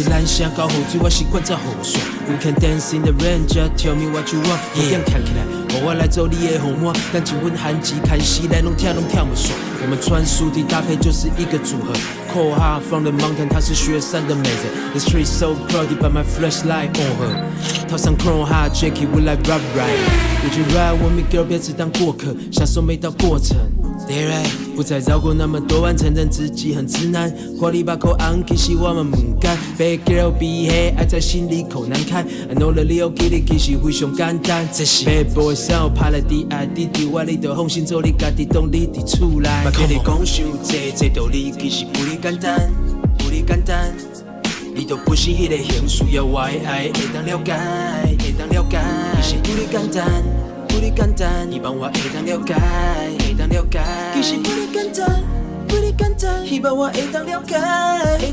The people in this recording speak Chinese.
伫咱城交雨水，我习惯在雨伞。We can dance in the rain, just tell me what you want。一点看起来，让我来做你的红魔。但请问韩吉看戏来拢跳不爽。我们穿素体搭配就是一个组合。Cold heart from the mountain， 她是雪山的美人。The street so crowded, but my flashlight on her。套上 Chrome Heart Jackie, we like rap right。Would you ride with me, girl？ 别只当过客，享受每道过程。不再绕过那么多弯，承认自己很直男。火力把口昂，其实我们唔敢。Bad girl 比黑，爱在心里口难开。I know the Leo Kitty 其实非常简单。Bad boy 想要拍来滴爱滴滴，我你着放心做你家己懂你伫厝内。别跟你讲伤济，这道理其实不哩简单，不哩简单。你都不是迄个型，需要我的爱，会当了解，会当了解。其实不哩简单。不哩简单，希望我会当了解，会当了解。其实不哩简单，不哩简单，希望我会当了解，会